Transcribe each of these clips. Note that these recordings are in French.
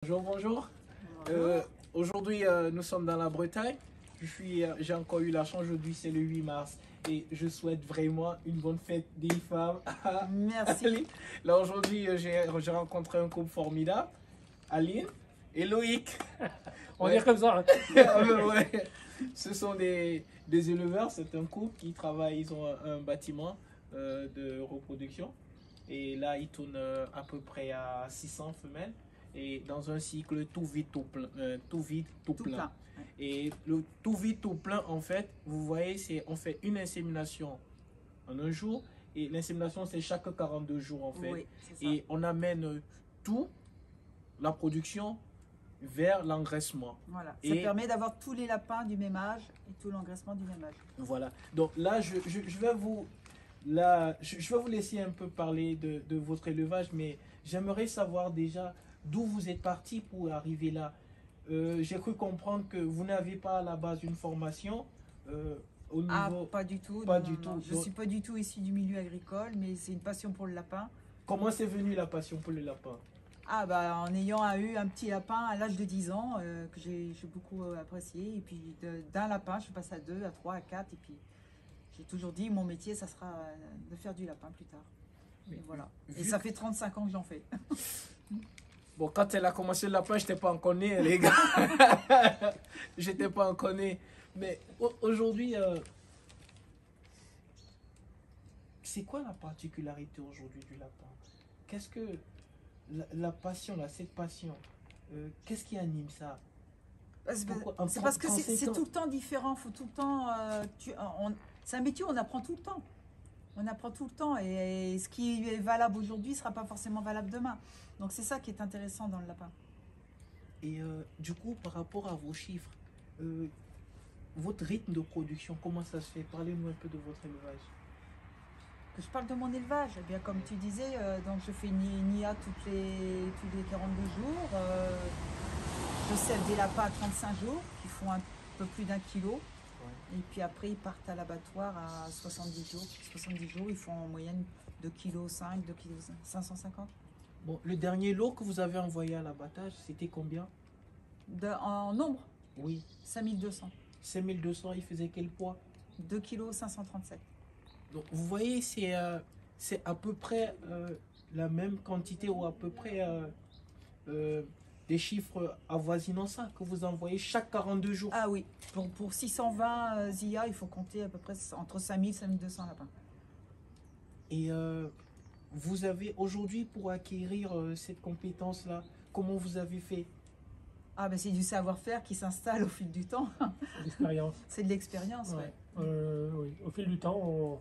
Bonjour, bonjour. Aujourd'hui, nous sommes dans la Bretagne. J'ai encore eu la chance. Aujourd'hui, c'est le 8 mars. Et je souhaite vraiment une bonne fête des femmes. Merci. Là, aujourd'hui, j'ai rencontré un couple formidable. Aline et Loïc. On va dire comme ça. Ouais. Ce sont des éleveurs. C'est un couple qui travaille. Ils ont un bâtiment de reproduction. Et là, ils tournent à peu près à 600 femelles. Et dans un cycle tout vide, tout plein. Tout vide, tout plein. Et le tout vide, tout plein, en fait, vous voyez, on fait une insémination en un jour. Et l'insémination, c'est chaque 42 jours, en fait. Oui, c'est ça. Et on amène tout, la production, vers l'engraissement. Voilà. Ça Et permet d'avoir tous les lapins du même âge et tout l'engraissement du même âge. voilà. Donc là, je vais vous laisser un peu parler de votre élevage, mais j'aimerais savoir déjà d'où vous êtes parti pour arriver là. J'ai cru comprendre que vous n'avez pas à la base une formation au niveau... Ah, pas du tout. Pas non, du non, tout. non. Je ne suis pas du tout issue du milieu agricole, mais c'est une passion pour le lapin. Comment c'est venu la passion pour le lapin? Ah, bah, en ayant eu un petit lapin à l'âge de 10 ans, que j'ai beaucoup apprécié. Et puis d'un lapin, je suis passée à 2, à 3, à 4. Et puis j'ai toujours dit, mon métier, ça sera de faire du lapin plus tard. Et voilà. Et ça fait 35 ans que j'en fais. Bon, quand elle a commencé le lapin, je n'étais pas encore né, les gars. Je n'étais pas encore né. Mais aujourd'hui, c'est quoi la particularité aujourd'hui du lapin? Qu'est-ce que la passion, là, cette passion, qu'est-ce qui anime ça? C'est parce que c'est tout le temps différent. Faut tout le temps. C'est un métier où on apprend tout le temps. On apprend tout le temps. Et ce qui est valable aujourd'hui ne sera pas forcément valable demain. Donc c'est ça qui est intéressant dans le lapin. Et du coup, par rapport à vos chiffres, votre rythme de production, comment ça se fait? Parlez-nous un peu de votre élevage. Que je parle de mon élevage, eh bien, comme tu disais, donc je fais une IA tous les 42 jours. Je sève des lapins à 35 jours qui font un peu plus d'1 kilo. Ouais. Et puis après, ils partent à l'abattoir à 70 jours. 70 jours, ils font en moyenne 2,5 kg, 2,5 kg 550. Bon, le dernier lot que vous avez envoyé à l'abattage, c'était combien? En nombre, Oui, 5200. 5200, il faisait quel poids? 2,537 kg. Donc, vous voyez, c'est à peu près la même quantité ou à peu près des chiffres avoisinant ça que vous envoyez chaque 42 jours. Ah oui, pour 620 ZIA, il faut compter à peu près entre 5000 et 5200 lapins. Et vous avez aujourd'hui, pour acquérir cette compétence-là, comment vous avez fait? Ah ben c'est du savoir-faire qui s'installe au fil du temps. L'expérience. C'est de l'expérience, ouais. Oui. Au fil du temps,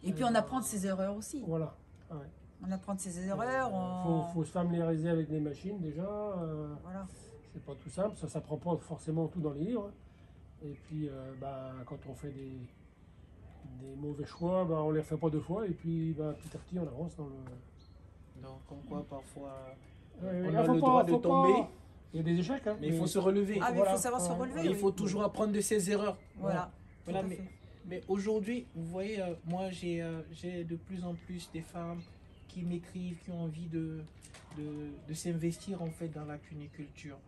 Et puis on apprend de ses erreurs aussi. voilà. Ouais. On apprend de ses erreurs. Faut se familiariser avec les machines déjà. Voilà. C'est pas tout simple, ça s'apprend pas forcément tout dans les livres. Et puis, quand on fait des mauvais choix, on les refait pas deux fois. Et puis, petit à petit, on avance dans le. Donc, comme quoi, parfois, Ouais, on a le droit de tomber, Il y a des échecs, hein, mais il faut se relever. Ah, mais il faut savoir se relever. Et il oui. faut toujours apprendre de ses erreurs. Voilà. Voilà, tout à mais, fait. mais aujourd'hui, vous voyez, moi, j'ai de plus en plus des femmes qui m'écrivent, qui ont envie de s'investir en fait dans la cuniculture.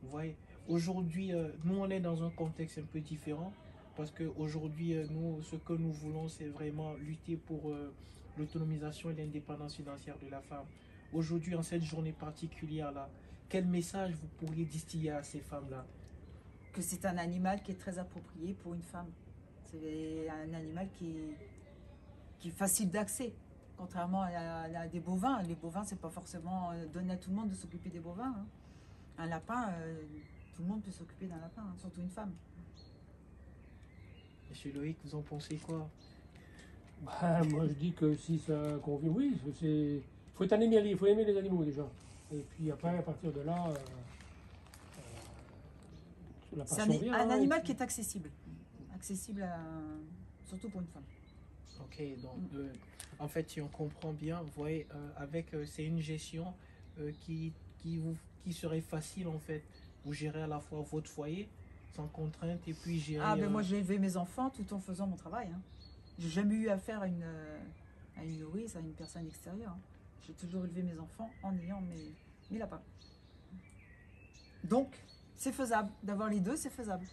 Vous voyez, aujourd'hui, nous, on est dans un contexte un peu différent parce qu'aujourd'hui, nous, ce que nous voulons, c'est vraiment lutter pour l'autonomisation et l'indépendance financière de la femme. Aujourd'hui, en cette journée particulière-là, quel message vous pourriez distiller à ces femmes-là? Que c'est un animal qui est très approprié pour une femme. C'est un animal qui est facile d'accès. Contrairement à des bovins. Les bovins, c'est pas forcément donné à tout le monde de s'occuper des bovins. Hein. Un lapin, tout le monde peut s'occuper d'un lapin, hein, surtout une femme. Monsieur Loïc, vous en pensez quoi? Moi, je dis que si ça convient, oui, faut être animalier, il faut aimer les animaux déjà. Et puis après, à partir de là, la C'est passion vient. un hein, animal et qui puis- est accessible. Accessible surtout pour une femme. Ok, donc en fait, si on comprend bien, vous voyez, c'est une gestion qui serait facile en fait. Vous gérez à la fois votre foyer sans contrainte et puis gérer. Ah, ben moi j'ai élevé mes enfants tout en faisant mon travail. Hein. J'ai jamais eu affaire à une nourrice, à une personne extérieure. Hein. J'ai toujours élevé mes enfants en ayant mes lapins. Donc, c'est faisable. D'avoir les deux, c'est faisable.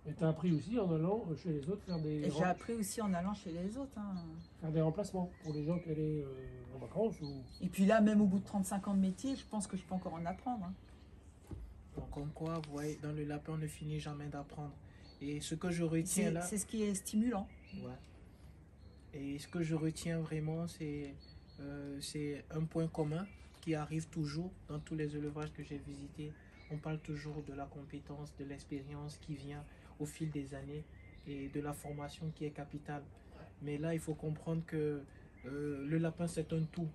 Et tu as appris aussi en allant chez les autres faire Et j'ai appris aussi en allant chez les autres. Hein. faire des remplacements pour les gens qui allaient en vacances. Ou... Et puis là, même au bout de 35 ans de métier, je pense que je peux encore en apprendre. Hein. Donc, comme quoi, vous voyez, dans le lapin, on ne finit jamais d'apprendre. Et ce que je retiens là... C'est ce qui est stimulant. Ouais. Et ce que je retiens vraiment, c'est un point commun qui arrive toujours dans tous les élevages que j'ai visités. On parle toujours de la compétence, de l'expérience qui vient au fil des années et de la formation qui est capitale. Mais là, il faut comprendre que le lapin, c'est un tout.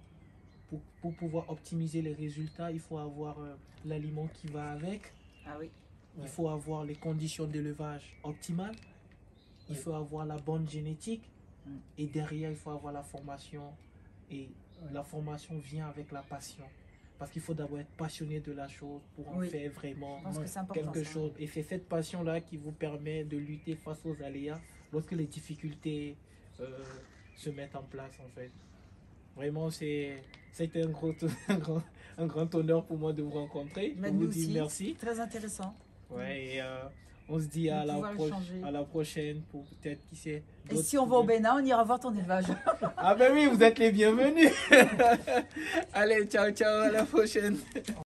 Pour pouvoir optimiser les résultats, il faut avoir l'aliment qui va avec. Ah oui. Il faut avoir les conditions d'élevage optimales. Il faut avoir la bonne génétique. Et derrière, il faut avoir la formation. Et la formation vient avec la passion. Parce qu'il faut d'abord être passionné de la chose pour en faire vraiment quelque chose. Et c'est cette passion-là qui vous permet de lutter face aux aléas lorsque les difficultés se mettent en place, en fait. Vraiment, c'était un grand honneur pour moi de vous rencontrer. Mais je vous aussi, dis merci. Très intéressant. Ouais, et on se dit à la prochaine pour peut-être, qui sait. Et si on va au Bénin, on ira voir ton élevage. Ah ben oui, vous êtes les bienvenus. Allez, ciao, ciao, à la prochaine.